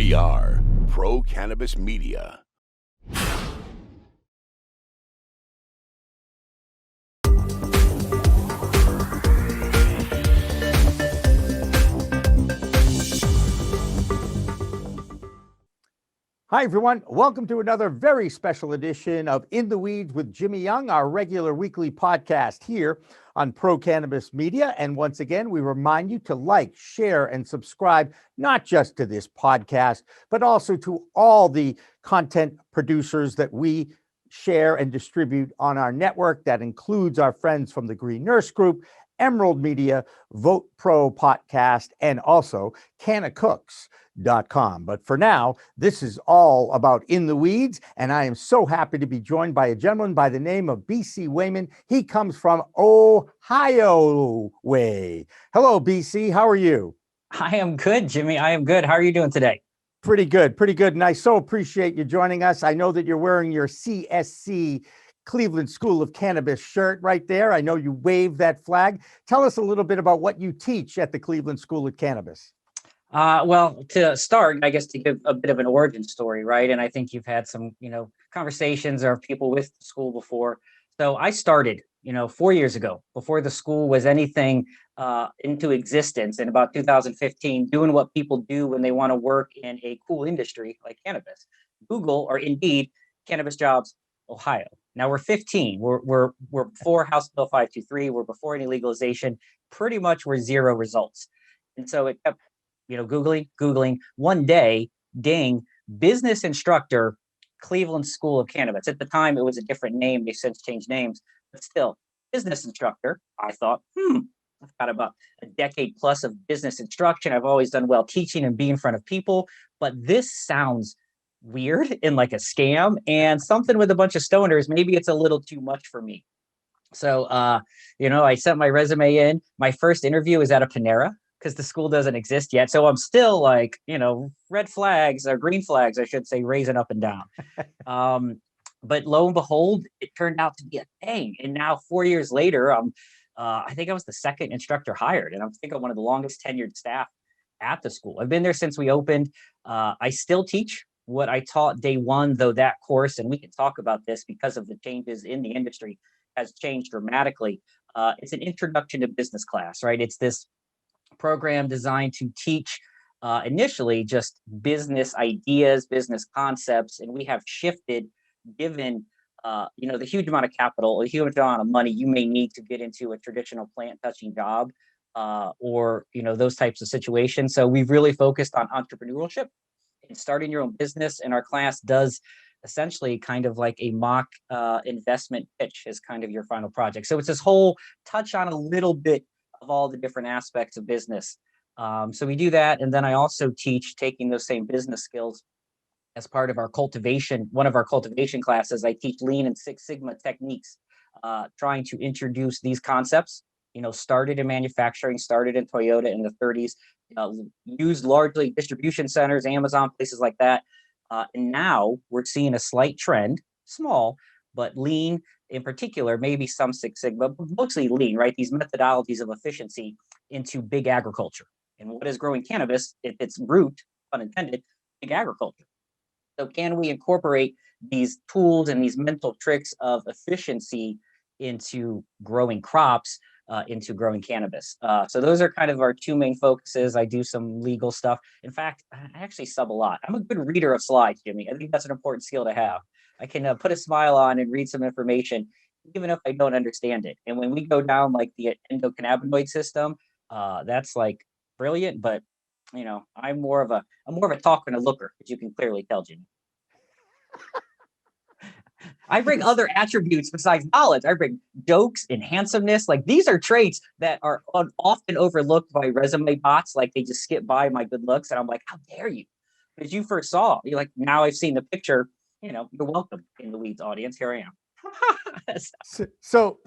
We are Pro-Cannabis Media. Hi, everyone. Welcome to another very special edition of In the Weeds with Jimmy Young, our regular weekly podcast here on Pro-Cannabis Media. And once again, we remind you to like, share, and subscribe, not just to this podcast, but also to all the content producers that we share and distribute on our network. That includes our friends from the Green Nurse Group, Emerald Media, Vote Pro Podcast, and also CannaCooks.com. But for now, this is all about In the Weeds, and I am so happy to be joined by a gentleman by the name of BC Wehman. He comes from Ohio way. Hello, BC. How are you? I am good, Jimmy. I am good. How are you doing today? Pretty good, pretty good. And I so appreciate you joining us. I know that you're wearing your CSC Cleveland School of Cannabis shirt right there. I know you wave that flag. Tell us a little bit about what you teach at the Cleveland School of Cannabis. Well, to start, I guess to give a bit of an origin story, right? And I think you've had some, conversations or people with the school before. So I started, 4 years ago, before the school was anything into existence in about 2015, doing what people do when they want to work in a cool industry like cannabis. Google or Indeed, Cannabis Jobs, Ohio. Now we're 15. We're before House Bill 523. We're before any legalization. Pretty much we're zero results. And so it kept, Googling. One day, ding, business instructor, Cleveland School of Cannabis. At the time, it was a different name. They've since changed names, but still, business instructor. I thought, I've got about a decade plus of business instruction. I've always done well teaching and being in front of people, but this sounds weird and like a scam and something with a bunch of stoners. Maybe it's a little too much for me. So, I sent my resume in. My first interview is at a Panera because the school doesn't exist yet. So I'm still like, red flags or green flags, I should say, raising up and down. But lo and behold, it turned out to be a thing. And now 4 years later, I think I was the second instructor hired. And I think I'm one of the longest tenured staff at the school. I've been there since we opened. I still teach what I taught day one, though that course, and we can talk about this because of the changes in the industry, has changed dramatically. It's an introduction to business class, right? It's this program designed to teach initially just business ideas, business concepts, and we have shifted given the huge amount of capital, a huge amount of money you may need to get into a traditional plant touching job or those types of situations. So we've really focused on entrepreneurship and starting your own business, and our class does essentially kind of like a mock investment pitch as kind of your final project. So it's this whole touch on a little bit of all the different aspects of business. So we do that. And then I also teach taking those same business skills as part of our cultivation. One of our cultivation classes, I teach Lean and Six Sigma techniques, trying to introduce these concepts, started in manufacturing, started in Toyota in the 30s, used largely distribution centers, Amazon, places like that. And now we're seeing a slight trend, small, but Lean in particular, maybe some Six Sigma, but mostly Lean, right? These methodologies of efficiency into big agriculture. And what is growing cannabis? Its root, unintended, big agriculture. So can we incorporate these tools and these mental tricks of efficiency into growing crops, into growing cannabis? So those are kind of our two main focuses. I do some legal stuff. In fact, I actually sub a lot. I'm a good reader of slides, Jimmy. I think that's an important skill to have. I can put a smile on and read some information, even if I don't understand it. And when we go down like the endocannabinoid system, that's like brilliant. But I'm more of a talker and a looker, as you can clearly tell, Jimmy. I bring other attributes besides knowledge. I bring jokes and handsomeness. Like these are traits that are often overlooked by resume bots. Like they just skip by my good looks, and I'm like, how dare you? Because you first saw, you're like, now I've seen the picture. You're welcome in the Weeds audience. Here I am. So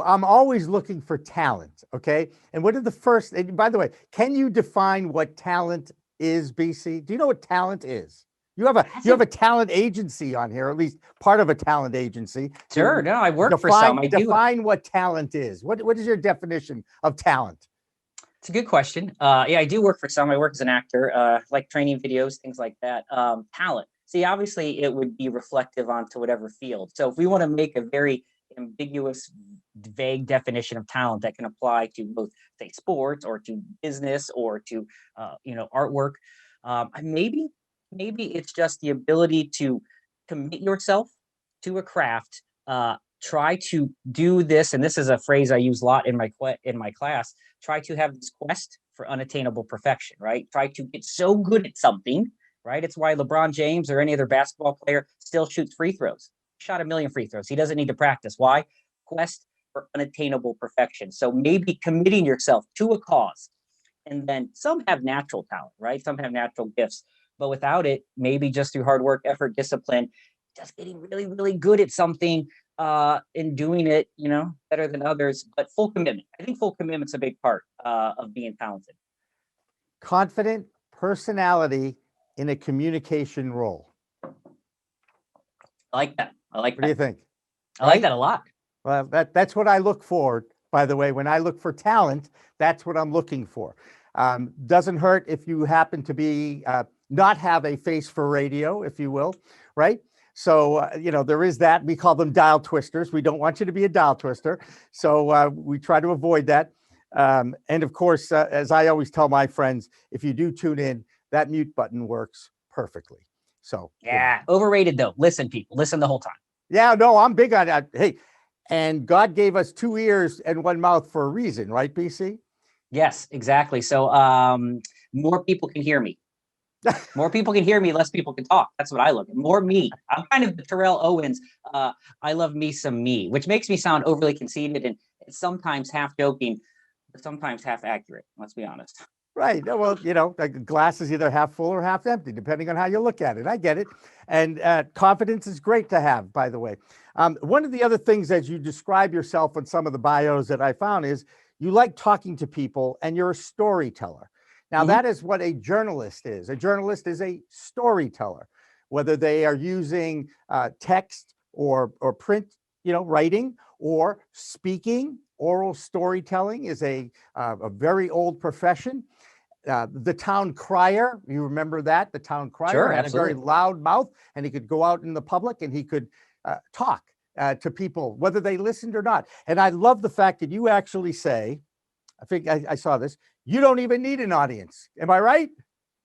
I'm always looking for talent. Okay, and what are the first? And by the way, can you define what talent is, BC? Do you know what talent is? You have a talent agency on here, at least part of a talent agency. Sure. No, I work for some. Define what talent is. What is your definition of talent? It's a good question. Yeah, I do work for some. I work as an actor, like training videos, things like that. Talent. See, obviously, it would be reflective onto whatever field. So if we want to make a very ambiguous, vague definition of talent that can apply to both, say, sports or to business or to, artwork, maybe it's just the ability to commit yourself to a craft. Try to do this, and this is a phrase I use a lot in my class. Try to have this quest for unattainable perfection, right? Try to get so good at something, right? It's why LeBron James or any other basketball player still shoots free throws. Shot a million free throws. He doesn't need to practice. Why? Quest for unattainable perfection. So maybe committing yourself to a cause. And then some have natural talent, right? Some have natural gifts. But without it, maybe just through hard work, effort, discipline, just getting really, really good at something in doing it, better than others, but full commitment. I think full commitment's a big part of being talented. Confident personality in a communication role. I like that. What do you think? I like that a lot. Well, that's what I look for, by the way. When I look for talent, that's what I'm looking for. Doesn't hurt if you happen to be not have a face for radio, if you will, right? So, there is that. We call them dial twisters. We don't want you to be a dial twister. So we try to avoid that. And of course, as I always tell my friends, if you do tune in, that mute button works perfectly. So yeah, overrated though. Listen, people, listen the whole time. Yeah, no, I'm big on that. Hey, and God gave us 2 ears and 1 mouth for a reason, right, BC? Yes, exactly. So more people can hear me. More people can hear me, less people can talk. That's what I look at. More me. I'm kind of the Terrell Owens. I love me some me, which makes me sound overly conceited and sometimes half joking, but sometimes half accurate. Let's be honest. Right. Well, the glass is either half full or half empty, depending on how you look at it. I get it. And confidence is great to have, by the way. One of the other things as you describe yourself in some of the bios that I found is you like talking to people and you're a storyteller. Now, that is what a journalist is. A journalist is a storyteller, whether they are using text or print, writing or speaking. Oral storytelling is a very old profession. The town crier, you remember that? The town crier Sure, had absolutely. a very loud mouth, and he could go out in the public and he could talk to people, whether they listened or not. And I love the fact that you actually say, I think I saw this, you don't even need an audience. Am I right?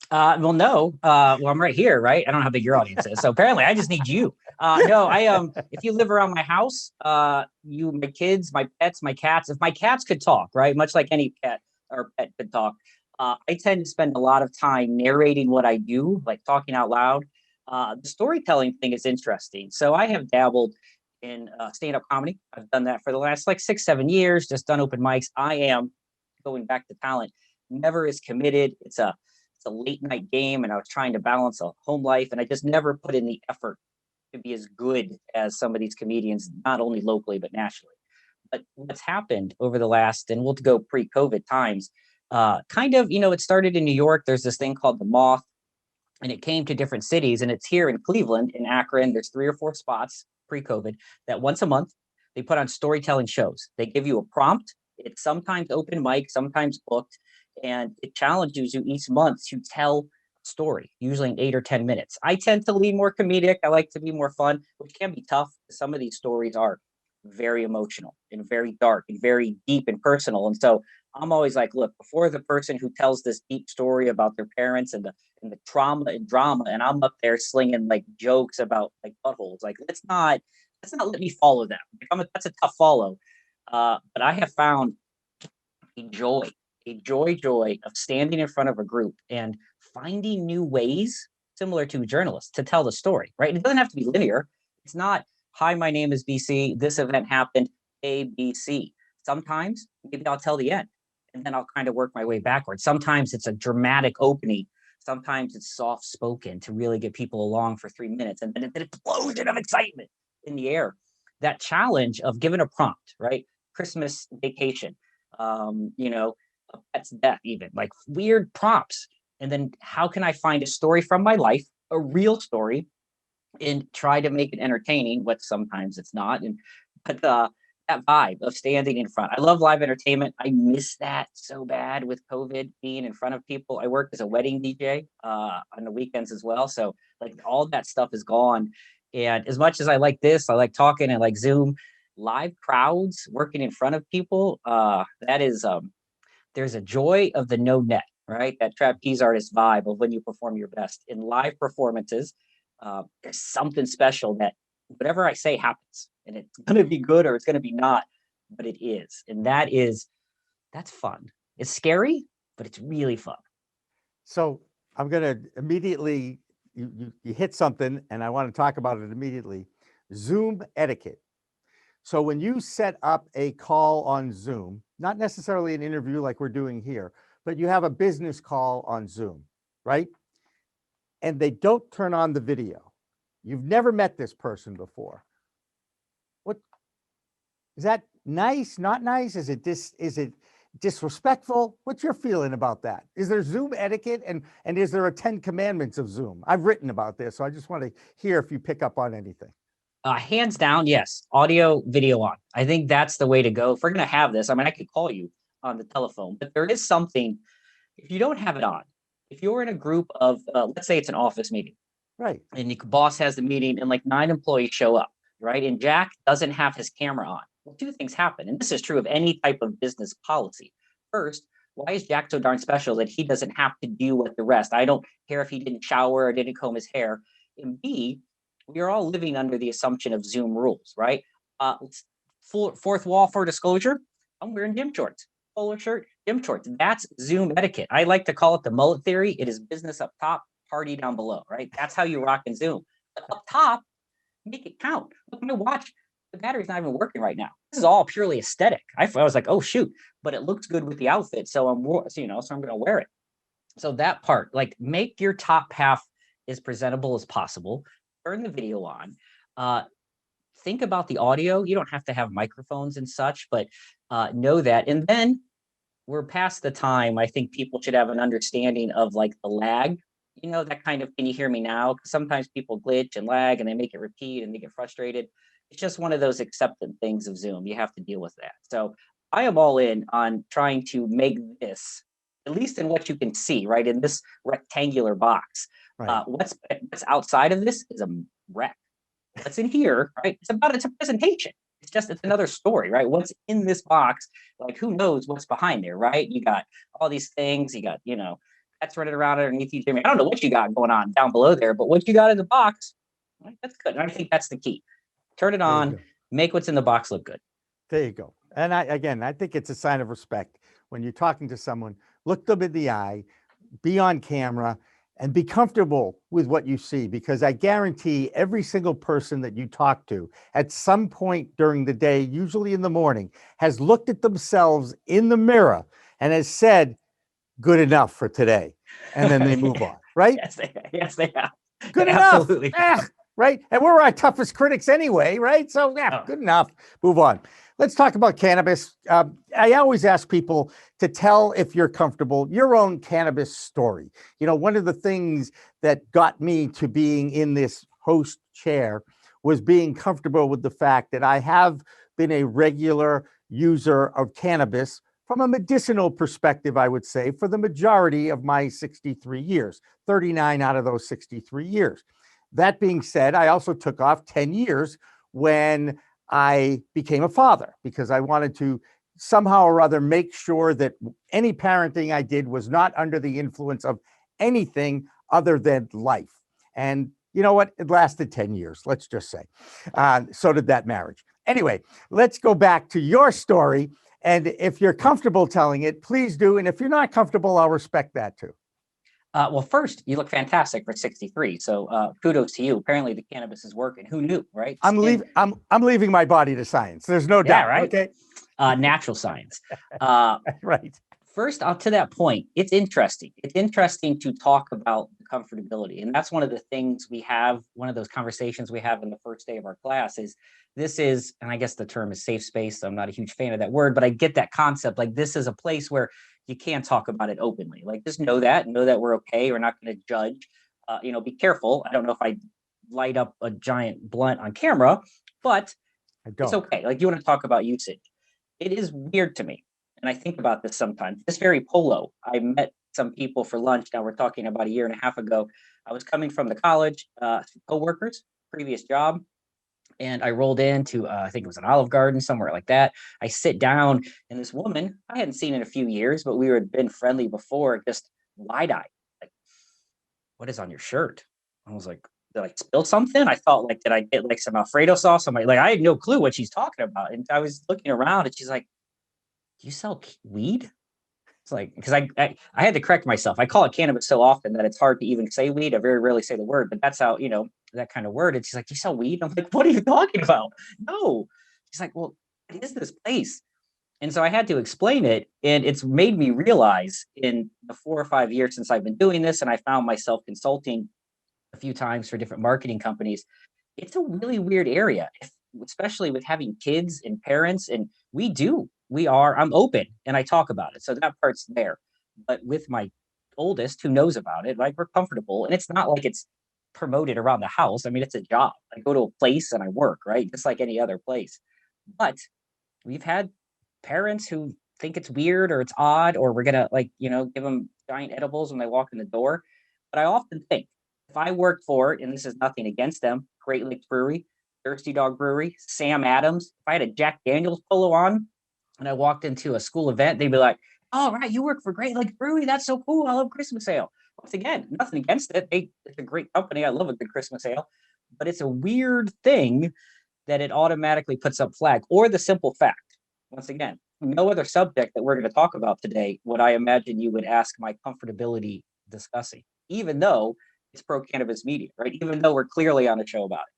Well, no. Well, I'm right here, right? I don't know how big your audience is. So apparently I just need you. No, if you live around my house, my kids, my pets, my cats, if my cats could talk, right? Much like any cat or pet could talk, I tend to spend a lot of time narrating what I do, like talking out loud. The storytelling thing is interesting. So I have dabbled in stand-up comedy. I've done that for the last 6-7 years, just done open mics. I am going back to talent, never as committed. It's a late night game, and I was trying to balance a home life, and I just never put in the effort to be as good as some of these comedians, not only locally but nationally. But what's happened over the last, and we'll go pre-COVID times, it started in New York. There's this thing called the Moth, and it came to different cities, and it's here in Cleveland, in Akron. There's 3 or 4 spots pre-COVID that once a month they put on storytelling shows. They give you a prompt. It's sometimes open mic, sometimes booked, and it challenges you each month to tell a story, usually in 8 or 10 minutes. I tend to lean more comedic. I like to be more fun, which can be tough. Some of these stories are very emotional and very dark and very deep and personal. And so I'm always like, look, before the person who tells this deep story about their parents and the trauma and drama, and I'm up there slinging jokes about buttholes, let's not let me follow them. That's a tough follow. But I have found a joy of standing in front of a group and finding new ways, similar to journalists, to tell the story, right? It doesn't have to be linear. It's not, hi, my name is BC. This event happened, ABC. Sometimes maybe I'll tell the end and then I'll kind of work my way backwards. Sometimes it's a dramatic opening. Sometimes it's soft spoken to really get people along for 3 minutes. And then an explosion of excitement in the air. That challenge of giving a prompt, right? Christmas vacation, a pet's death, even weird prompts. And then how can I find a story from my life, a real story, and try to make it entertaining, what sometimes it's not. But that vibe of standing in front. I love live entertainment. I miss that so bad with COVID, being in front of people. I worked as a wedding DJ on the weekends as well. So like all that stuff is gone. And as much as I like this, I like talking and like Zoom, live crowds working in front of people. That is there's a joy of the no net, right? That trapeze artist vibe of when you perform your best in live performances. There's something special that whatever I say happens, and it's going to be good or it's going to be not, but it is. And that's fun. It's scary, but it's really fun. So I'm going to immediately, you hit something, and I want to talk about it immediately. Zoom etiquette. So when you set up a call on Zoom, not necessarily an interview like we're doing here, but you have a business call on Zoom, right? And they don't turn on the video. You've never met this person before. What is that nice? Not nice? Is it disrespectful? What's your feeling about that? Is there Zoom etiquette and is there a 10 commandments of Zoom? I've written about this, so I just want to hear if you pick up on anything. Hands down, yes. Audio, video on. I think that's the way to go. If we're going to have this, I mean, I could call you on the telephone, but there is something, if you don't have it on, if you're in a group of, let's say it's an office meeting, right? And the boss has the meeting and like 9 employees show up, right? And Jack doesn't have his camera on. Well, 2 things happen. And this is true of any type of business policy. First, why is Jack so darn special that he doesn't have to do what the rest? I don't care if he didn't shower or didn't comb his hair. And B, we are all living under the assumption of Zoom rules, right? Fourth wall for disclosure, I'm wearing gym shorts, polo shirt, gym shorts. That's Zoom etiquette. I like to call it the mullet theory. It is business up top, party down below, right? That's how you rock in Zoom. But up top, make it count. Look, my watch, the battery's not even working right now. This is all purely aesthetic. I was like, oh shoot, but it looks good with the outfit, so I'm going to wear it. So that part, like, make your top half as presentable as possible. Turn the video on. Think about the audio. You don't have to have microphones and such, but know that. And then we're past the time I think people should have an understanding of like the lag, that kind of, can you hear me now? Because sometimes people glitch and lag and they make it repeat and they get frustrated. It's just one of those accepted things of Zoom. You have to deal with that. So I am all in on trying to make this, at least in what you can see, right, in this rectangular box. Right. What's outside of this is a wreck. What's in here, right? It's a presentation. It's another story, right? What's in this box? Like, who knows what's behind there, right? You got all these things. You got, pets running around underneath you, Jimmy. I don't know what you got going on down below there, but what you got in the box, right, that's good. And I think that's the key. Turn it on, make what's in the box look good. There you go. And I think it's a sign of respect when you're talking to someone, look them in the eye, be on camera, and be comfortable with what you see, because I guarantee every single person that you talk to at some point during the day, usually in the morning, has looked at themselves in the mirror and has said, good enough for today. And then they move on, right? Yes, they have. Good enough. Absolutely. Right. And we're our toughest critics anyway, right? So good enough. Move on. Let's talk about cannabis. I always ask people to tell, if you're comfortable, your own cannabis story. One of the things that got me to being in this host chair was being comfortable with the fact that I have been a regular user of cannabis from a medicinal perspective, I would say, for the majority of my 63 years, 39 out of those 63 years. That being said, I also took off 10 years when I became a father, because I wanted to somehow or other make sure that any parenting I did was not under the influence of anything other than life. And you know what? It lasted 10 years, let's just say. So did that marriage. Anyway, let's go back to your story. And if you're comfortable telling it, please do. And if you're not comfortable, I'll respect that too. Well, first, you look fantastic for 63. So kudos to you. Apparently the cannabis is working. Who knew, right? I'm leaving my body to science. There's no doubt. Right. Okay. Natural science. Right. First, to that point, it's interesting. It's interesting to talk about the comfortability. And that's one of the things we have, one of those conversations we have in the first day of our class is, and I guess the term is safe space. So I'm not a huge fan of that word, but I get that concept. Like, this is a place where you can talk about it openly. Like, just know that we're okay. We're not going to judge. Be careful. I don't know if I light up a giant blunt on camera, but I It's don't. okay. Like, you want to talk about usage. It is weird to me. And I think about this sometimes. This very polo. I met some people for lunch. Now we're talking about a year and a half ago. I was coming from the college, coworkers, previous job, and I rolled into I think it was an Olive Garden, somewhere like that. I sit down, and this woman I hadn't seen in a few years, but we had been friendly before, just wide eye, like, "What is on your shirt?" I was like, "Did I spill something?" I thought, like, did I get like some Alfredo sauce on my, like, I had no clue what she's talking about, and I was looking around, and she's like, "Do you sell weed?" It's like, because I had to correct myself. I call it cannabis so often that it's hard to even say weed. I very rarely say the word, but that's how, that kind of word. And she's like, "Do you sell weed?" I'm like, "What are you talking about?" No. She's like, "Well, what is this place?" And so I had to explain it. And it's made me realize, in the 4 or 5 years since I've been doing this, and I found myself consulting a few times for different marketing companies, it's a really weird area, especially with having kids and parents. And I'm open and I talk about it. So that part's there. But with my oldest, who knows about it, like, we're comfortable. And it's not like it's promoted around the house. I mean, it's a job. I go to a place and I work, right? Just like any other place. But we've had parents who think it's weird or it's odd, or we're gonna, like, give them giant edibles when they walk in the door. But I often think, if I worked for, and this is nothing against them, Great Lakes Brewery, Thirsty Dog Brewery, Sam Adams, if I had a Jack Daniels polo on and I walked into a school event, they'd be like, "Oh, right, you work for Great Lakes Brewery. That's so cool. I love Christmas ale." Once again, nothing against it. It's a great company. I love a good Christmas ale. But it's a weird thing that it automatically puts up flag. Or the simple fact, once again, no other subject that we're going to talk about today would I imagine you would ask my comfortability discussing, even though it's pro-cannabis media, right? Even though we're clearly on a show about it.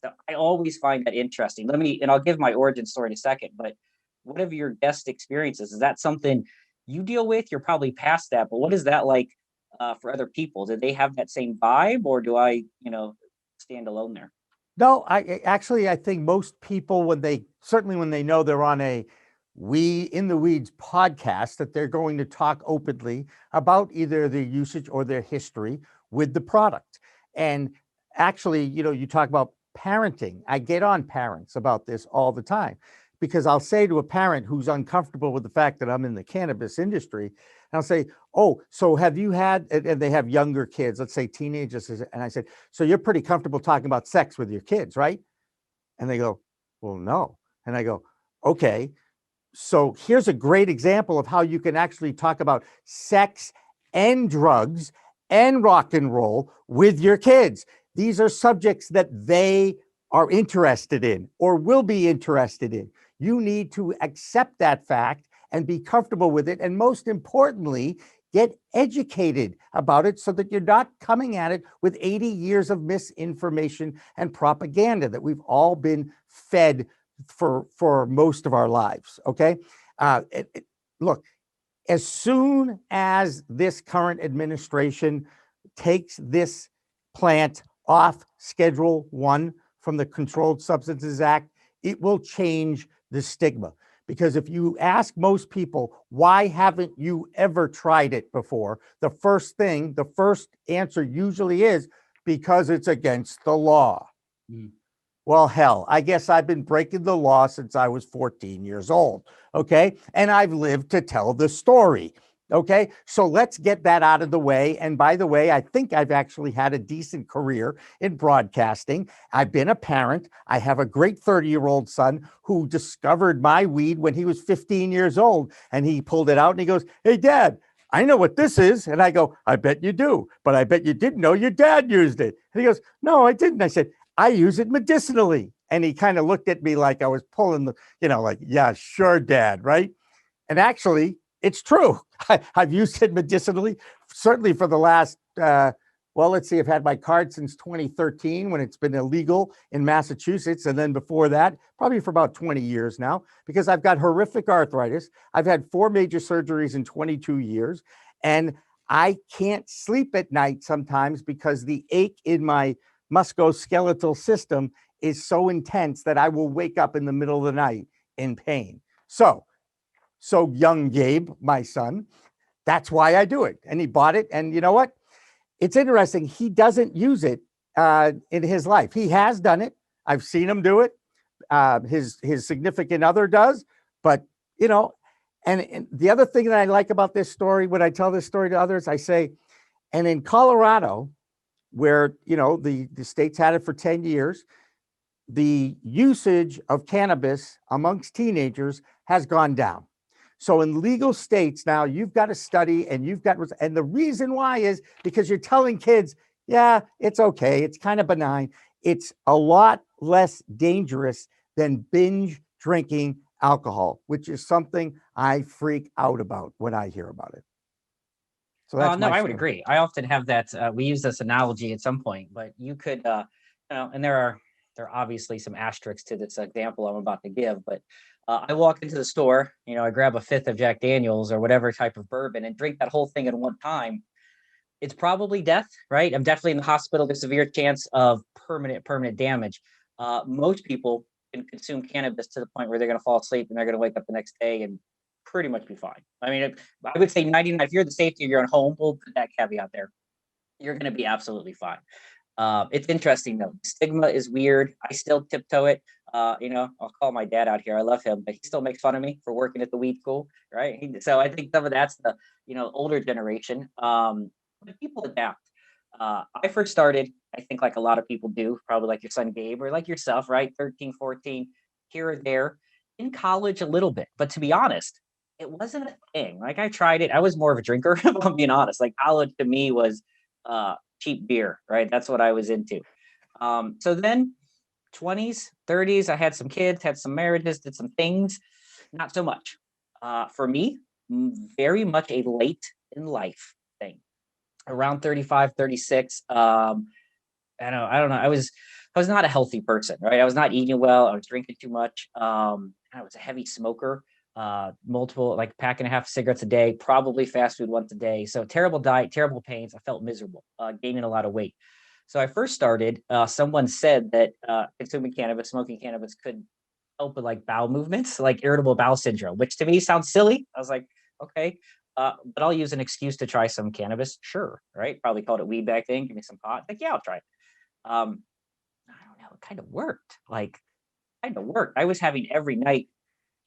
So I always find that interesting. And I'll give my origin story in a second, but what have your guest experiences? Is that something you deal with? You're probably past that, but what is that like for other people? Do they have that same vibe, or do I, stand alone there? No, I think most people, certainly when they know they're on a We in the Weeds podcast, that they're going to talk openly about either their usage or their history with the product. And actually, you talk about parenting. I get on parents about this all the time, because I'll say to a parent who's uncomfortable with the fact that I'm in the cannabis industry, and I'll say, "Oh, so have you had," and they have younger kids, let's say teenagers, and I said, "So you're pretty comfortable talking about sex with your kids, right?" And they go, "Well, no." And I go, "Okay, so here's a great example of how you can actually talk about sex and drugs and rock and roll with your kids. These are subjects that they are interested in or will be interested in. You need to accept that fact and be comfortable with it. And most importantly, get educated about it so that you're not coming at it with 80 years of misinformation and propaganda that we've all been fed for most of our lives." Okay. Look, as soon as this current administration takes this plant off Schedule 1 from the Controlled Substances Act, it will change the stigma. Because if you ask most people, "Why haven't you ever tried it before?" the first answer usually is, "Because it's against the law." Mm. Well, hell, I guess I've been breaking the law since I was 14 years old. Okay. And I've lived to tell the story. Okay. So let's get that out of the way. And by the way, I think I've actually had a decent career in broadcasting. I've been a parent. I have a great 30-year-old son who discovered my weed when he was 15 years old. And he pulled it out and he goes, "Hey, Dad, I know what this is." And I go, "I bet you do. But I bet you didn't know your dad used it." And he goes, "No, I didn't." I said, "I use it medicinally." And he kind of looked at me like I was pulling like, "Yeah, sure, Dad." Right. And actually, it's true. I've used it medicinally, certainly for the last, let's see, I've had my card since 2013 when it's been illegal in Massachusetts. And then before that, probably for about 20 years now, because I've got horrific arthritis. I've had 4 major surgeries in 22 years. And I can't sleep at night sometimes because the ache in my musculoskeletal system is so intense that I will wake up in the middle of the night in pain. So young Gabe, my son, that's why I do it. And he bought it. And you know what? It's interesting. He doesn't use it in his life. He has done it. I've seen him do it. his significant other does, but you know, and the other thing that I like about this story, when I tell this story to others, I say, and in Colorado, where the state's had it for 10 years, the usage of cannabis amongst teenagers has gone down. So in legal states now, you've got to study, and and the reason why is because you're telling kids, yeah, it's okay, it's kind of benign. It's a lot less dangerous than binge drinking alcohol, which is something I freak out about when I hear about it. So that's No, my I would story. agree. I often have that. We use this analogy at some point, but you could, and there are obviously some asterisks to this example I'm about to give. But I walk into the store, I grab a fifth of Jack Daniels or whatever type of bourbon and drink that whole thing at one time. It's probably death, right? I'm definitely in the hospital. There's a severe chance of permanent damage. Most people can consume cannabis to the point where they're going to fall asleep and they're going to wake up the next day and pretty much be fine. I mean, I would say 99. If you're the safety of your own home, we'll put that caveat there. You're going to be absolutely fine. It's interesting though. Stigma is weird. I still tiptoe it. I'll call my dad out here. I love him, but he still makes fun of me for working at the weed school, right? So I think some of that's the older generation. But people adapt. I first started, I think like a lot of people do, probably like your son Gabe or like yourself, right? 13, 14, here or there. In college a little bit, but to be honest, it wasn't a thing. Like I tried it. I was more of a drinker, if I'm being honest. Like college to me was cheap beer, right? That's what I was into. So then 20s, 30s, I had some kids, had some marriages, did some things, not so much. For me, very much a late in life thing. Around 35, 36. I don't know. I was not a healthy person, right? I was not eating well. I was drinking too much. I was a heavy smoker, multiple, like pack and a half cigarettes a day, probably fast food once a day. So terrible diet, terrible pains. I felt miserable, gaining a lot of weight. So I first started, someone said that consuming cannabis, smoking cannabis could help with like bowel movements, like irritable bowel syndrome, which to me sounds silly. I was like, okay, but I'll use an excuse to try some cannabis. Sure, right? Probably called it weed back then. Give me some pot. Like, yeah, I'll try it. I don't know. It kind of worked. I was having every night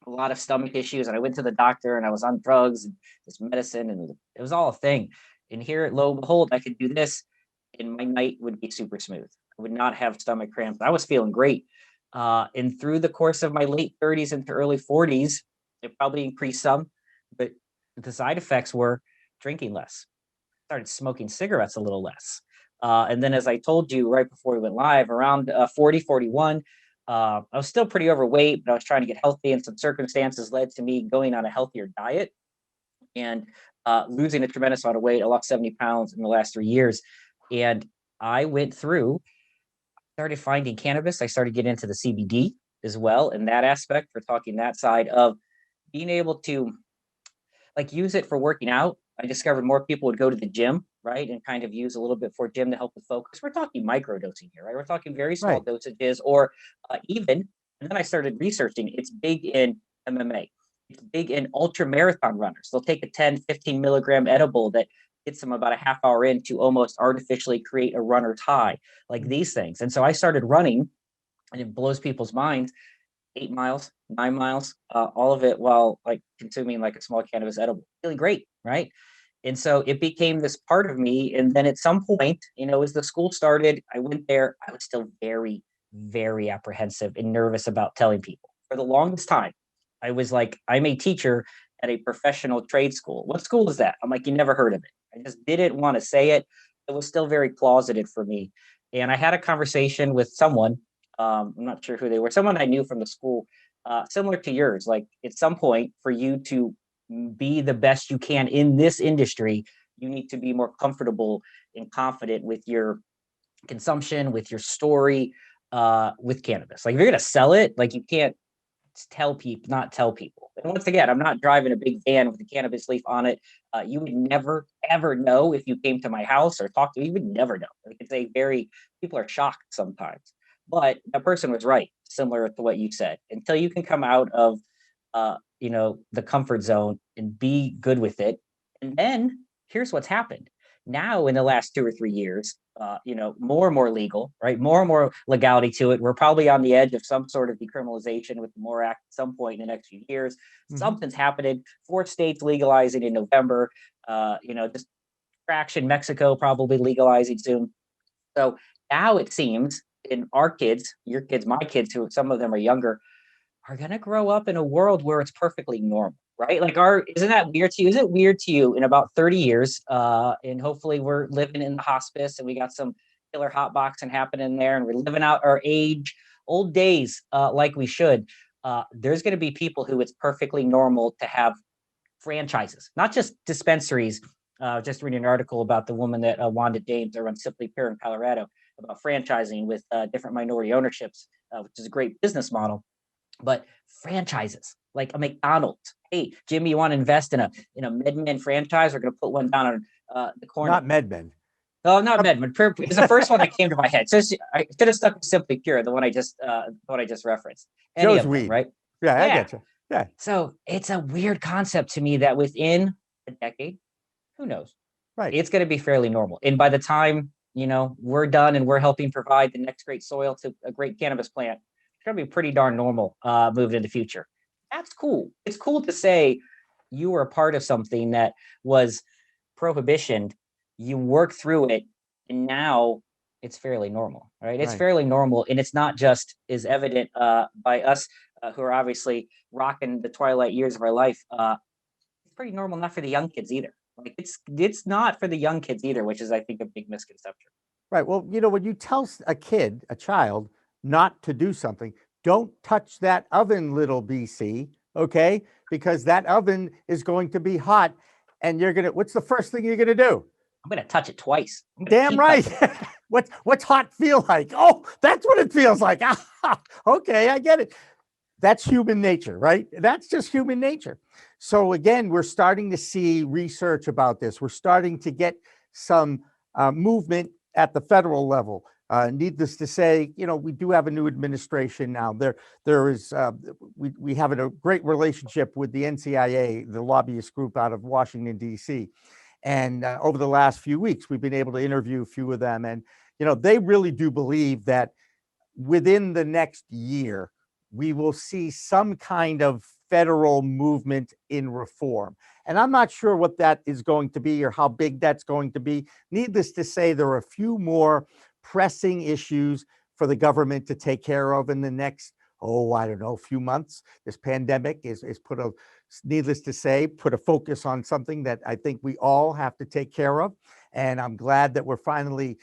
a lot of stomach issues, and I went to the doctor, and I was on drugs and this medicine, and it was all a thing. And here, lo and behold, I could do this, and my night would be super smooth. I would not have stomach cramps. I was feeling great. And through the course of my late 30s into early 40s, it probably increased some, but the side effects were drinking less, started smoking cigarettes a little less. And then, as I told you right before we went live, around 40, 41, I was still pretty overweight, but I was trying to get healthy, and some circumstances led to me going on a healthier diet and losing a tremendous amount of weight. I lost 70 pounds in the last 3 years. And I went through, started finding cannabis. I started getting into the CBD as well. In that aspect, we're talking that side of being able to like use it for working out. I discovered more people would go to the gym, right, and kind of use a little bit for gym to help with focus. We're talking micro dosing here, right? We're talking very small Right. dosages, or even. And then I started researching. It's big in MMA. It's big in ultra marathon runners. They'll take a 10, 15 milligram edible that gets them about a half hour in to almost artificially create a runner's high, like these things. And so I started running, and it blows people's minds. 8 miles, 9 miles, all of it while like consuming like a small cannabis edible, feeling great, right? And so it became this part of me. And then at some point, as the school started, I went there. I was still very, very apprehensive and nervous about telling people. For the longest time, I was like, I'm a teacher at a professional trade school. What school is that? I'm like, you never heard of it. I just didn't want to say it. It was still very closeted for me. And I had a conversation with someone, I'm not sure who they were, someone I knew from the school, similar to yours. Like at some point, for you to be the best you can in this industry, you need to be more comfortable and confident with your consumption, with your story, with cannabis. Like if you're going to sell it, like you can't not tell people. And once again, I'm not driving a big van with a cannabis leaf on it. You would never, ever know if you came to my house or talked to me. You would never know. Like people are shocked sometimes. But that person was right, similar to what you said. Until you can come out of, the comfort zone and be good with it. And then here's what's happened. Now, in the last 2 or 3 years, more and more legal, right? More and more legality to it. We're probably on the edge of some sort of decriminalization with the MORE Act at some point in the next few years. Something's happening. 4 states legalizing in November. Just traction. Mexico probably legalizing soon. So now it seems in our kids, your kids, my kids, who some of them are younger, are going to grow up in a world where it's perfectly normal, right? Like, isn't that weird to you? Is it weird to you in about 30 years? And hopefully we're living in the hospice and we got some killer hot boxing happening there and we're living out our old days like we should. There's going to be people who it's perfectly normal to have franchises, not just dispensaries. Just reading an article about the woman that Wanda Dames, that runs Simply Pure in Colorado, about franchising with different minority ownerships, which is a great business model. But franchises like a McDonald's. Hey, Jimmy, you want to invest in a MedMen franchise? We're going to put one down on the corner. Not MedMen. Oh, not MedMen. It's the first one that came to my head. So I should have stuck with Simply Pure, the one I just referenced. Joe's Weed. Right? Yeah, I get you. Yeah. So it's a weird concept to me that within a decade, who knows? Right. It's going to be fairly normal. And by the time, we're done and we're helping provide the next great soil to a great cannabis plant, it's going to be pretty darn normal moving in the future. That's cool. It's cool to say you were a part of something that was prohibition. You work through it and now it's fairly normal, right? It's fairly normal. And it's not just as evident by us who are obviously rocking the twilight years of our life. It's pretty normal, not for the young kids either. Like it's not for the young kids either, which is, I think, a big misconception. Right. Well, when you tell a child not to do something, don't touch that oven, little BC, okay? Because that oven is going to be hot and what's the first thing you're going to do? I'm going to touch it twice. Damn right. What's hot feel like? Oh, that's what it feels like. Okay, I get it. That's human nature, right? That's just human nature. So again, we're starting to see research about this. We're starting to get some movement at the federal level. Needless to say, we do have a new administration now. There is we have a great relationship with the NCIA, the lobbyist group out of Washington, D.C. And over the last few weeks, we've been able to interview a few of them. And, they really do believe that within the next year, we will see some kind of federal movement in reform. And I'm not sure what that is going to be or how big that's going to be. Needless to say, there are a few more pressing issues for the government to take care of in the next, few months. This pandemic is needless to say, put a focus on something that I think we all have to take care of. And I'm glad that we're finally,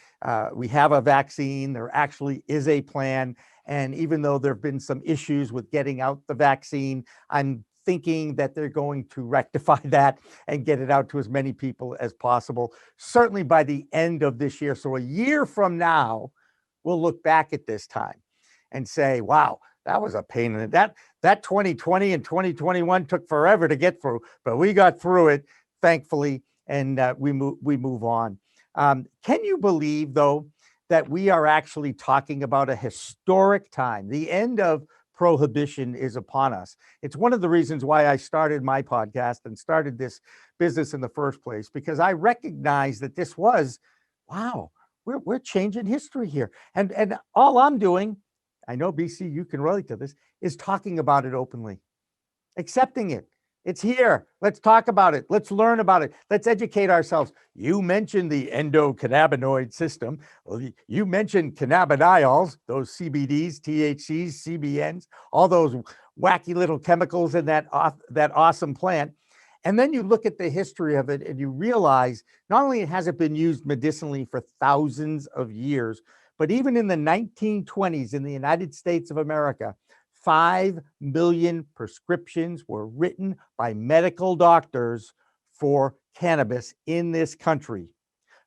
we have a vaccine. There actually is a plan. And even though there have been some issues with getting out the vaccine, I'm thinking that they're going to rectify that and get it out to as many people as possible, certainly by the end of this year. So a year from now, we'll look back at this time and say, wow, that was a pain in the that 2020 and 2021 took forever to get through, but we got through it, thankfully, and we move on. Can you believe, though, that we are actually talking about a historic time? The end of prohibition is upon us. It's one of the reasons why I started my podcast and started this business in the first place, because I recognize that this was, wow, we're changing history here. And all I'm doing, I know, BC, you can relate to this, is talking about it openly, accepting it. It's here. Let's talk about it. Let's learn about it. Let's educate ourselves. You mentioned the endocannabinoid system. You mentioned cannabidiols, those CBDs, THCs, CBNs, all those wacky little chemicals in that awesome plant. And then you look at the history of it and you realize not only has it been used medicinally for thousands of years, but even in the 1920s in the United States of America, 5 million prescriptions were written by medical doctors for cannabis in this country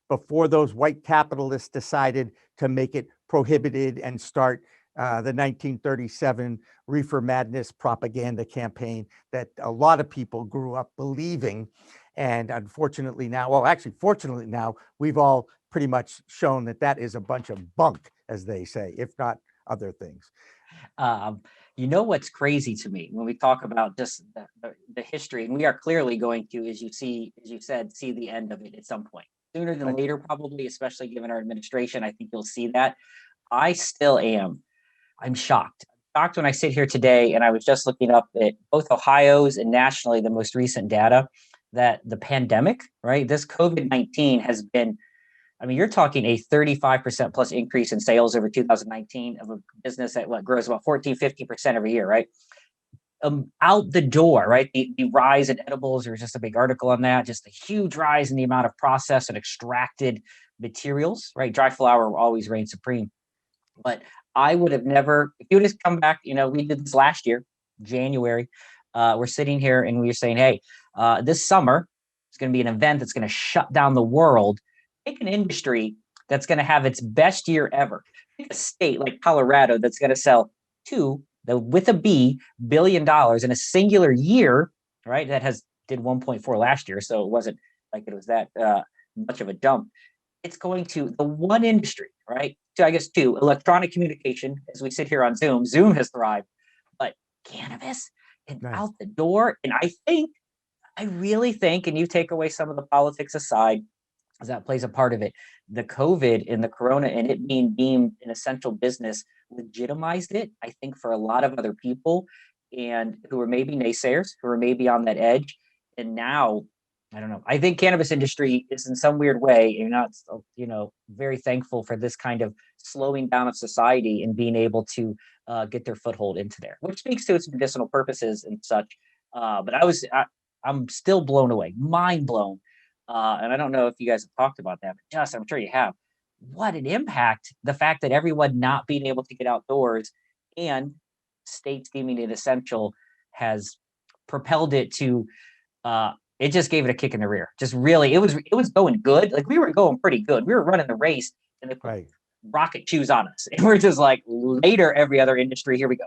before those white capitalists decided to make it prohibited and start the 1937 Reefer Madness propaganda campaign that a lot of people grew up believing. And unfortunately now, fortunately now, we've all pretty much shown that is a bunch of bunk, as they say, if not other things. What's crazy to me when we talk about just the history, and we are clearly going to, as you said, see the end of it at some point. sooner than Right. later, probably, especially given our administration. I think you'll see that. I still am. I'm shocked. Shocked when I sit here today, and I was just looking up at both Ohio's and nationally the most recent data that the pandemic, right? This COVID-19 has been, I mean, you're talking a 35% plus increase in sales over 2019 of a business that grows about 14, 50% every year, right? Out the door, right? The rise in edibles, there was just a big article on that, just a huge rise in the amount of processed and extracted materials, right? Dry flower will always reign supreme. But I would have never, if you would just come back, we did this last year, January. We're sitting here and we're saying, hey, this summer is going to be an event that's going to shut down the world. Pick an industry that's going to have its best year ever. Pick a state like Colorado that's going to sell with a B, $1 billion in a singular year, right? That did 1.4 last year. So it wasn't like it was that much of a jump. It's going to the one industry, right? So I guess two, electronic communication, as we sit here on Zoom. Zoom has thrived, but cannabis and Right. out the door. And I really think, and you take away some of the politics aside, as that plays a part of it, the COVID and the corona and it being deemed an essential business legitimized it, I think, for a lot of other people and who are maybe naysayers, who are maybe on that edge. And now, I don't know. I think cannabis industry is in some weird way, you're not, very thankful for this kind of slowing down of society and being able to get their foothold into there, which speaks to its medicinal purposes and such. But I'm still blown away, mind blown. And I don't know if you guys have talked about that, but I'm sure you have. What an impact the fact that everyone not being able to get outdoors and states deeming it essential has propelled it to it just gave it a kick in the rear. Just really, it was going good. Like we were going pretty good. We were running the race and they put rocket shoes on us. And we're just like later every other industry, here we go.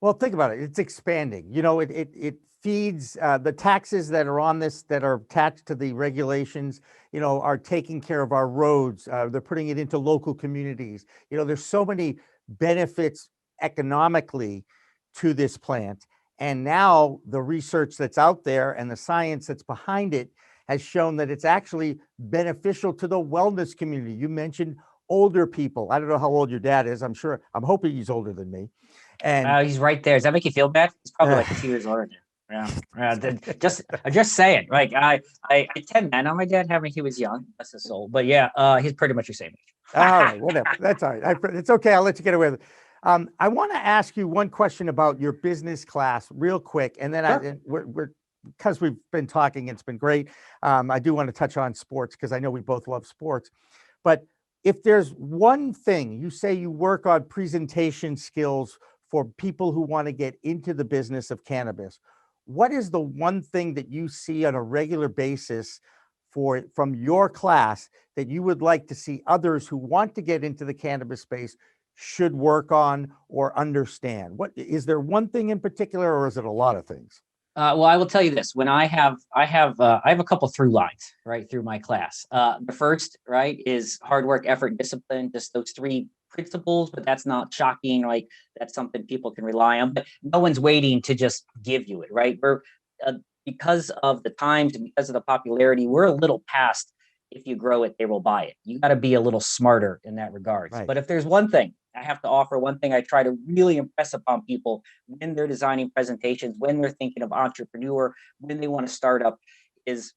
Well, think about it. It's expanding. It feeds the taxes that are on this, that are attached to the regulations, are taking care of our roads. They're putting it into local communities. There's so many benefits economically to this plant. And now the research that's out there and the science that's behind it has shown that it's actually beneficial to the wellness community. You mentioned older people. I don't know how old your dad is. I'm hoping he's older than me. And he's right there. Does that make you feel bad? He's probably like 2 years older than you. Yeah. Just saying. Like I 10 men on my dad having he was young. That's his soul. But yeah, he's pretty much your same age. All right, whatever. That's all right. It's okay. I'll let you get away with it. I want to ask you one question about your business class real quick. And then Sure. because we've been talking, it's been great. I do want to touch on sports because I know we both love sports. But if there's one thing, you say you work on presentation skills for people who want to get into the business of cannabis. What is the one thing that you see on a regular basis from your class that you would like to see others who want to get into the cannabis space should work on or understand? What is there one thing in particular, or is it a lot of things? Well, I will tell you this: when I have a couple through lines right through my class. The first, right, is hard work, effort, discipline. Just those three principles, but that's not shocking. Like that's something people can rely on. But no one's waiting to just give you it, right? We're because of the times and because of the popularity, we're a little past. If you grow it, they will buy it. You got to be a little smarter in that regards. Right. But if there's one thing I have to offer, one thing I try to really impress upon people when they're designing presentations, when they're thinking of entrepreneur, when they want to start up, is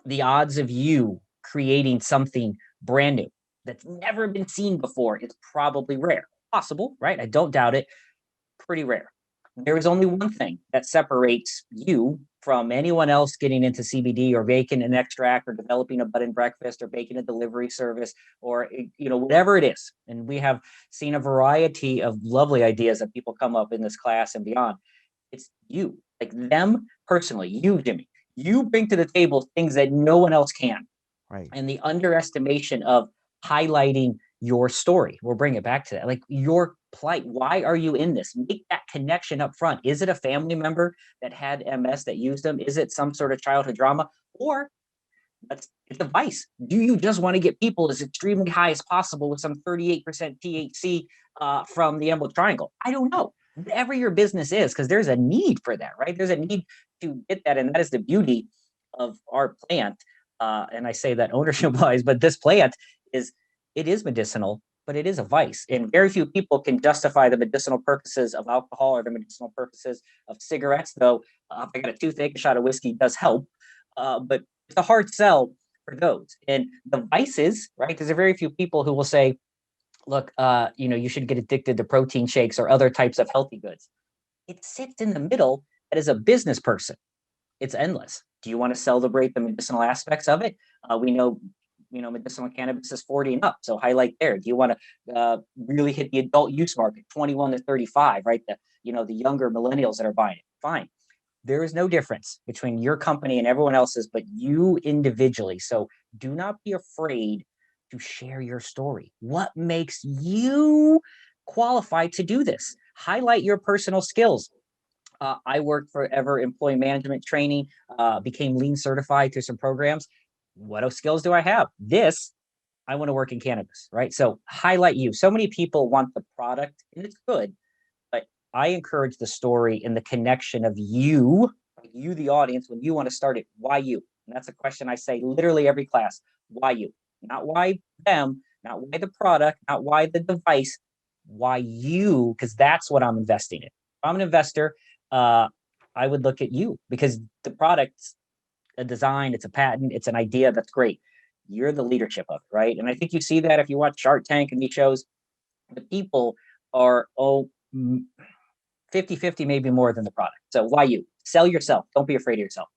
the odds of you creating something brand new that's never been seen before is probably rare. Possible, right? I don't doubt it. Pretty rare. There is only one thing that separates you from anyone else getting into CBD or making an extract or developing a bed and breakfast or making a delivery service or, whatever it is. And we have seen a variety of lovely ideas that people come up in this class and beyond. It's you, like them personally, you, Jimmy, you bring to the table things that no one else can. Right. And the underestimation of highlighting your story. We'll bring it back to that. Like your plight. Why are you in this? Make that connection up front. Is it a family member that had MS that used them? Is it some sort of childhood drama? Or it's a vice. Do you just want to get people as extremely high as possible with some 38% THC from the Emerald Triangle? I don't know. Whatever your business is, because there's a need for that, right? There's a need to get that. And that is the beauty of our plant. and I say that ownership wise, but this plant it is medicinal, but it is a vice. And very few people can justify the medicinal purposes of alcohol or the medicinal purposes of cigarettes, though if I got a toothache, a shot of whiskey does help. But it's a hard sell for those. And the vices, right? There's a very few people who will say, look, you should get addicted to protein shakes or other types of healthy goods. It sits in the middle. That as a business person, it's endless. Do you want to celebrate the medicinal aspects of it? We know, medicinal cannabis is 40 and up, so highlight there. Do you want to really hit the adult use market, 21 to 35, right? The younger millennials that are buying it. Fine. There is no difference between your company and everyone else's, but you individually. So do not be afraid to share your story. What makes you qualified to do this? Highlight your personal skills. I worked forever employee management training, became lean certified through some programs. What skills do I have? I want to work in cannabis, right? So highlight you. So many people want the product, and it's good, but I encourage the story and the connection of you, the audience, when you want to start it. Why you? And that's a question I say literally every class. Why you? Not why them, not why the product, not why the device, why you, because that's what I'm investing in. If I'm an investor, I would look at you because the product's a design, it's a patent, it's an idea. That's great. You're the leadership of it, right? And I think you see that if you watch Shark Tank and these shows, the people are 50-50, maybe more than the product. So why you? Sell yourself. Don't be afraid of yourself.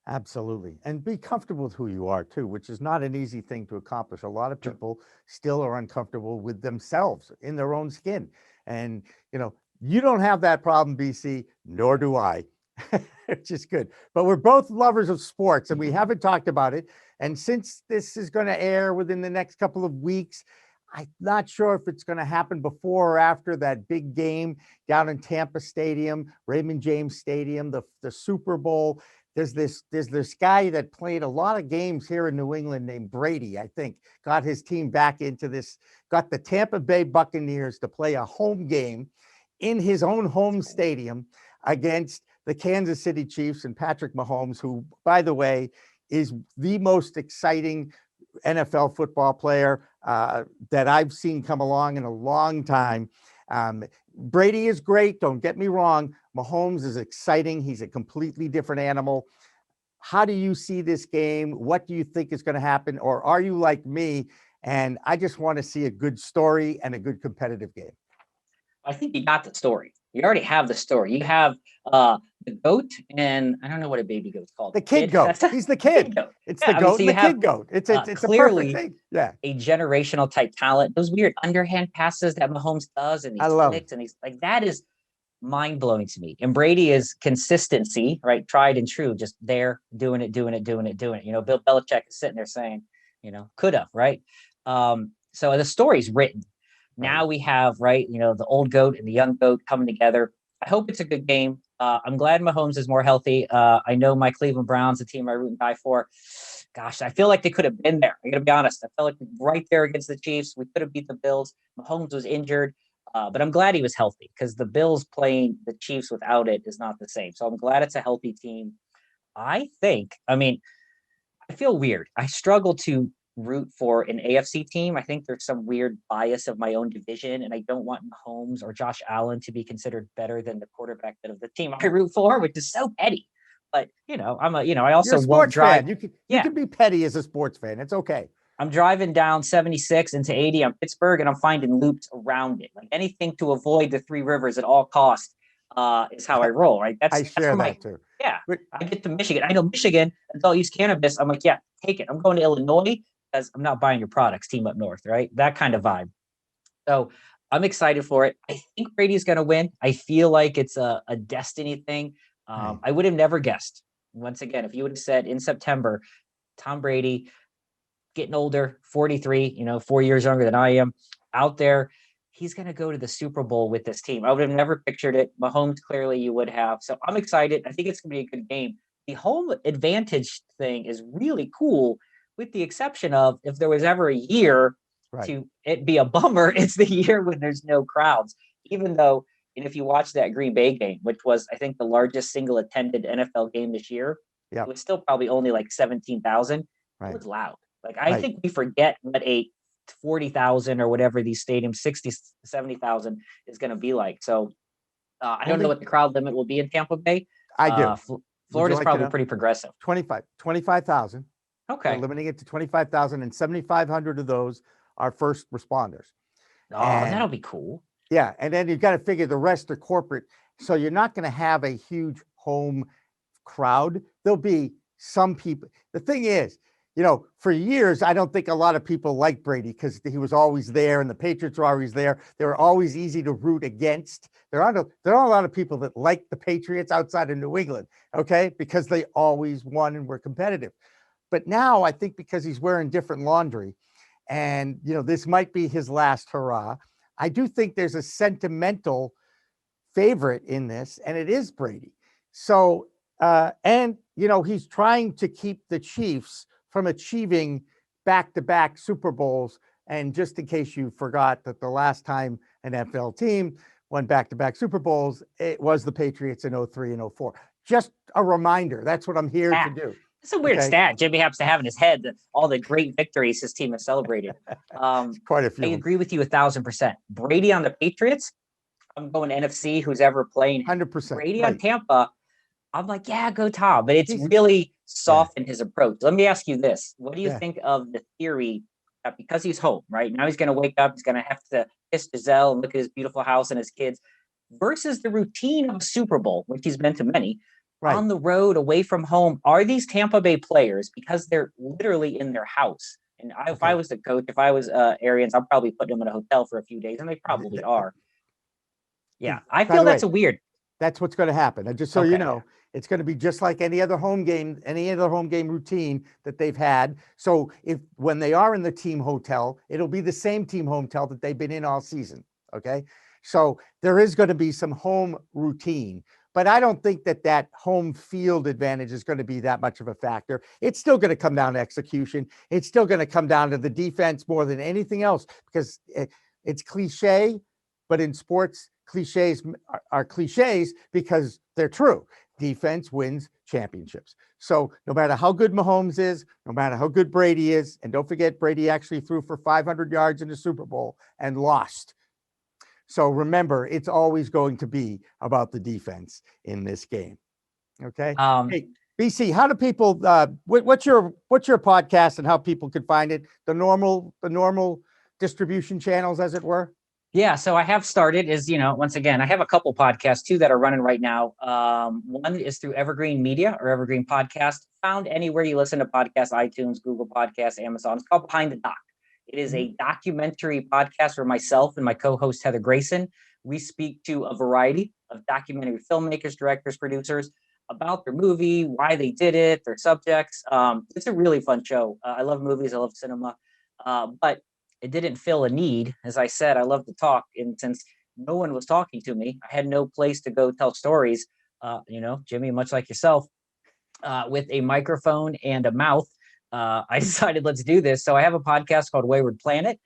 Absolutely. And be comfortable with who you are too, which is not an easy thing to accomplish. A lot of people still are uncomfortable with themselves in their own skin. And, you don't have that problem, BC, nor do I, which is good. But we're both lovers of sports and we haven't talked about it. And since this is going to air within the next couple of weeks, I'm not sure if it's going to happen before or after that big game down in Tampa Stadium, Raymond James Stadium, the Super Bowl. There's this guy that played a lot of games here in New England named Brady, I think, got his team back into this, got the Tampa Bay Buccaneers to play a home game in his own home stadium against the Kansas City Chiefs and Patrick Mahomes, who, by the way, is the most exciting NFL football player that I've seen come along in a long time. Brady is great. Don't get me wrong. Mahomes is exciting. He's a completely different animal. How do you see this game? What do you think is going to happen? Or are you like me? And I just want to see a good story and a good competitive game. I think you got the story. You already have the story. You have the goat, and I don't know what a baby goat's called. The kid goat. He's the kid. Goat. It's the goat and the kid goat. It's a perfect thing. Yeah. A generational type talent. Those weird underhand passes that Mahomes does, and these flicks, and he's like, that is mind blowing to me. And Brady is consistency, right? Tried and true, just there doing it. Bill Belichick is sitting there saying, could have, right? So the story's written. Now we have, the old goat and the young goat coming together. I hope it's a good game. I'm glad Mahomes is more healthy. I know my Cleveland Browns, the team I root and die for. Gosh, I feel like they could have been there. I got to be honest. I felt like right there against the Chiefs. We could have beat the Bills. Mahomes was injured, but I'm glad he was healthy because the Bills playing the Chiefs without it is not the same. So I'm glad it's a healthy team. I feel weird. I struggle to root for an AFC team. I think there's some weird bias of my own division, and I don't want Mahomes or Josh Allen to be considered better than the quarterback of the team I root for, which is so petty. But I also won't drive. You can be petty as a sports fan. It's okay. I'm driving down 76 into 80 on Pittsburgh, and I'm finding loops around it. Like anything to avoid the Three Rivers at all costs is how I roll. Right? I share that too. Yeah, I get to Michigan. I know Michigan, adult use cannabis. I'm like, yeah, take it. I'm going to Illinois. Because I'm not buying your products, team up north, right? That kind of vibe. So I'm excited for it. I think Brady's going to win. I feel like it's a destiny thing. I would have never guessed. Once again, if you would have said in September, Tom Brady, getting older, 43, 4 years younger than I am, out there, he's going to go to the Super Bowl with this team. I would have never pictured it. Mahomes, clearly you would have. So I'm excited. I think it's going to be a good game. The home advantage thing is really cool, with the exception of if there was ever a year to it be a bummer, it's the year when there's no crowds. Even though, and if you watch that Green Bay game, which was, I think, the largest single attended NFL game this year, it was still probably only like 17,000. Right. It was loud. Like, I Right. think we forget what a 40,000 or whatever these stadiums, 60, 70,000 is going to be like. So I don't know Only what the crowd limit will be in Tampa Bay. I do. Would you Florida's like to probably know? pretty progressive. 25,000. They're Okay. limiting it to 25,000, and 7,500 of those are first responders. Oh, that'll And be cool. yeah, and then you've got to figure the rest are corporate. So you're not going to have a huge home crowd. There'll be some people. The thing is, for years, I don't think a lot of people liked Brady because he was always there and the Patriots were always there. They were always easy to root against. There aren't a lot of people that like the Patriots outside of New England, okay, because they always won and were competitive. But now I think because he's wearing different laundry and, this might be his last hurrah, I do think there's a sentimental favorite in this, and it is Brady. So, he's trying to keep the Chiefs from achieving back-to-back Super Bowls. And just in case you forgot that the last time an NFL team won back-to-back Super Bowls, it was the Patriots in 03 and 04. Just a reminder. That's what I'm here to do. It's a weird Okay. stat Jimmy happens to have in his head, all the great victories his team has celebrated. Quite a few. I agree with you 1,000%. Brady on the Patriots, I'm going NFC, who's ever playing. 100%. Brady Right. on Tampa, I'm like, yeah, go Tom. But it's really softened his approach. Let me ask you this. What do you think of the theory that because he's home, right? Now he's going to wake up, he's going to have to kiss Giselle and look at his beautiful house and his kids, versus the routine of a Super Bowl, which he's been to many, on the road, away from home. Are these Tampa Bay players, because they're literally in their house? And if I was the coach, if I was Arians, I'm probably putting them in a hotel for a few days, and they probably are. Yeah, I feel that's a weird. That's what's going to happen. And just so you know, it's going to be just like any other home game routine that they've had. So when they are in the team hotel, it'll be the same team hotel that they've been in all season. Okay. So there is going to be some home routine, but I don't think that home field advantage is going to be that much of a factor. It's still going to come down to execution. It's still going to come down to the defense more than anything else, because it's cliche, but in sports, cliches are cliches because they're true. Defense wins championships. So no matter how good Mahomes is, no matter how good Brady is, and don't forget, Brady actually threw for 500 yards in the Super Bowl and lost. So remember, it's always going to be about the defense in this game. Okay. Hey, BC, how do people? What's your podcast and how people could find it? The normal distribution channels, as it were. Yeah, so I have started once again, I have a couple podcasts too that are running right now. One is through Evergreen Media or Evergreen Podcast, found anywhere you listen to podcasts, iTunes, Google Podcasts, Amazon. It's called Behind the Doc. It is a documentary podcast where myself and my co-host Heather Grayson, we speak to a variety of documentary filmmakers, directors, producers about their movie, why they did it, their subjects. It's a really fun show. I love movies. I love cinema. But it didn't fill a need. As I said, I love to talk. And since no one was talking to me, I had no place to go tell stories. Jimmy, much like yourself, with a microphone and a mouth, I decided let's do this. So I have a podcast called Wayward Planet,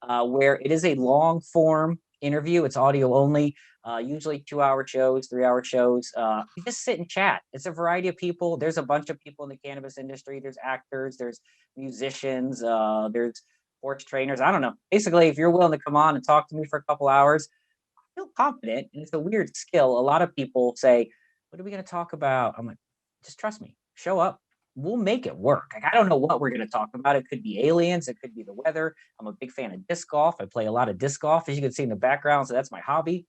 where it is a long form interview. It's audio only, usually 2-hour shows, 3-hour shows. You just sit and chat. It's a variety of people. There's a bunch of people in the cannabis industry. There's actors, there's musicians, there's sports trainers. I don't know. Basically, if you're willing to come on and talk to me for a couple hours, I feel confident. And it's a weird skill. A lot of people say, what are we going to talk about? I'm like, just trust me, show up. We'll make it work. Like, I don't know what we're going to talk about. It could be aliens. It could be the weather. I'm a big fan of disc golf. I play a lot of disc golf, as you can see in the background. So that's my hobby.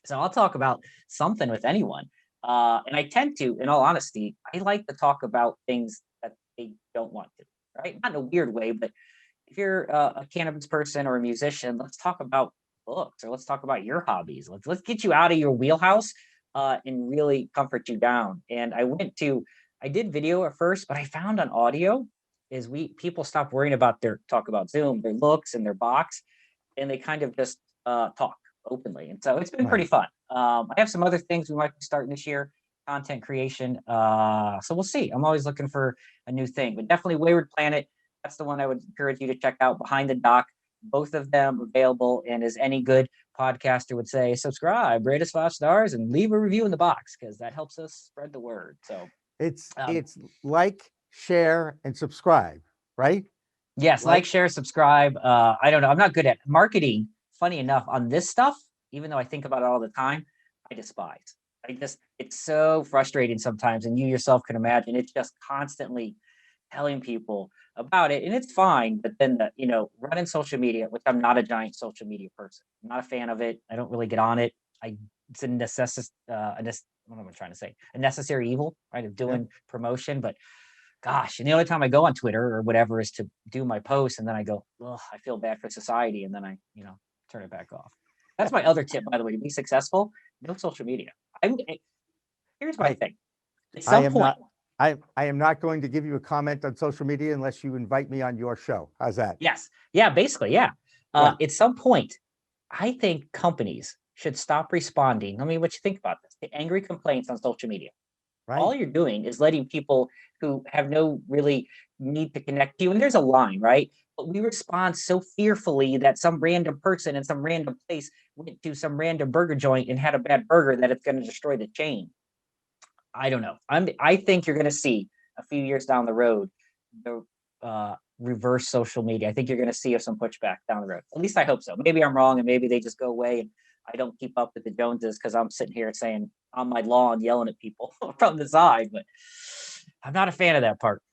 So I'll talk about something with anyone. And I tend to, in all honesty, I like to talk about things that they don't want to, right? Not in a weird way, but if you're a cannabis person or a musician, let's talk about books, or let's talk about your hobbies. Let's get you out of your wheelhouse and really comfort you down. And I did video at first, but I found on audio is people stop worrying about talk about Zoom, their looks and their box, and they kind of just talk openly. And so it's been pretty fun. I have some other things we might be starting this year, content creation. So we'll see. I'm always looking for a new thing, but definitely Wayward Planet. That's the one I would encourage you to check out. Behind the Doc, both of them available. And as any good podcaster would say, subscribe, rate us 5 stars, and leave a review in the box, because that helps us spread the word. So it's like, share, and subscribe. right? Yes, like, share, subscribe. I don't know. I'm not good at marketing. Funny enough, on this stuff, even though I think about it all the time, I despise. It's so frustrating sometimes, and you yourself can imagine. It's just constantly telling people about it, and it's fine. But then running social media, which I'm not a giant social media person. I'm not a fan of it. I don't really get on it. It's a what am I trying to say? A necessary evil, right? Of doing promotion, but gosh, and the only time I go on Twitter or whatever is to do my posts, and then I go, oh, I feel bad for society, and then I, turn it back off. That's my other tip, by the way, to be successful, no social media. Here's my thing. At some point, I am not going to give you a comment on social media unless you invite me on your show. How's that? Yes. Yeah, basically, yeah. At some point, I think companies should stop responding. I mean, what you think about this? The angry complaints on social media. Right. All you're doing is letting people who have no really need to connect to you. And there's a line, right? But we respond so fearfully that some random person in some random place went to some random burger joint and had a bad burger that it's going to destroy the chain. I don't know. I think you're going to see a few years down the road the reverse social media. I think you're going to see some pushback down the road. At least I hope so. Maybe I'm wrong, and maybe they just go away and I don't keep up with the Joneses because I'm sitting here saying on my lawn yelling at people from the side, but I'm not a fan of that part.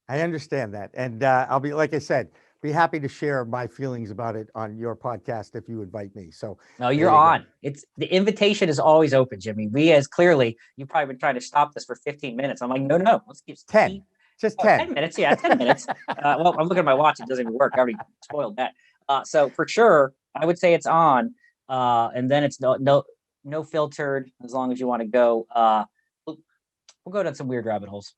I understand that. And I'll be, like I said, be happy to share my feelings about it on your podcast if you invite me. So no, you're on. It's the invitation is always open, Jimmy. You've probably been trying to stop this for 15 minutes. I'm like, no, let's keep 10. Just 10. 10 minutes. Yeah, 10 minutes. Well, I'm looking at my watch. It doesn't even work. I already spoiled that. So for sure, I would say it's on. And then it's no filtered as long as you want to go. We'll go down some weird rabbit holes.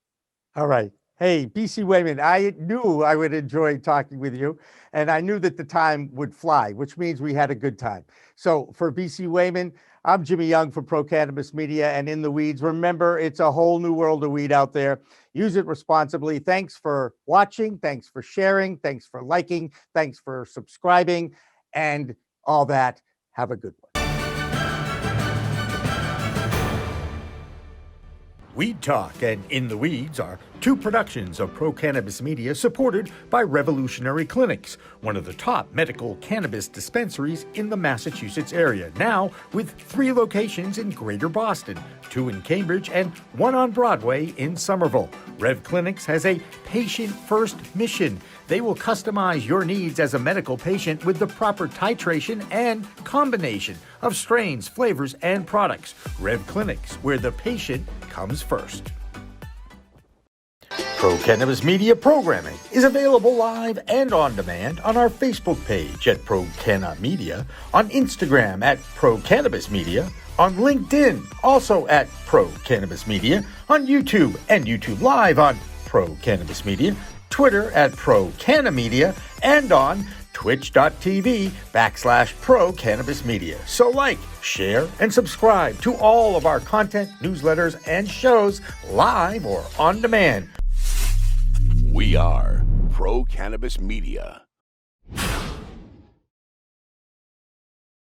All right. Hey, BC Wehman, I knew I would enjoy talking with you, and I knew that the time would fly, which means we had a good time. So for BC Wehman, I'm Jimmy Young for Pro-Cannabis Media and In the Weeds. Remember, it's a whole new world of weed out there. Use it responsibly. Thanks for watching. Thanks for sharing. Thanks for liking. Thanks for subscribing and all that. Have a good one. Weed Talk and In the Weeds are two productions of Pro-Cannabis Media supported by Revolutionary Clinics, one of the top medical cannabis dispensaries in the Massachusetts area, now with 3 locations in Greater Boston, 2 in Cambridge and 1 on Broadway in Somerville. Rev Clinics has a patient-first mission. They will customize your needs as a medical patient with the proper titration and combination of strains, flavors, and products. Rev Clinics, where the patient comes first. Pro-Cannabis Media programming is available live and on demand on our Facebook page at Pro-Canna Media, on Instagram at Pro-Cannabis Media, on LinkedIn also at Pro-Cannabis Media, on YouTube and YouTube Live on Pro-Cannabis Media, Twitter at Pro-Canna Media, and on twitch.tv/Pro-Cannabis Media. So like, share, and subscribe to all of our content, newsletters, and shows live or on demand. We are Pro-Cannabis Media.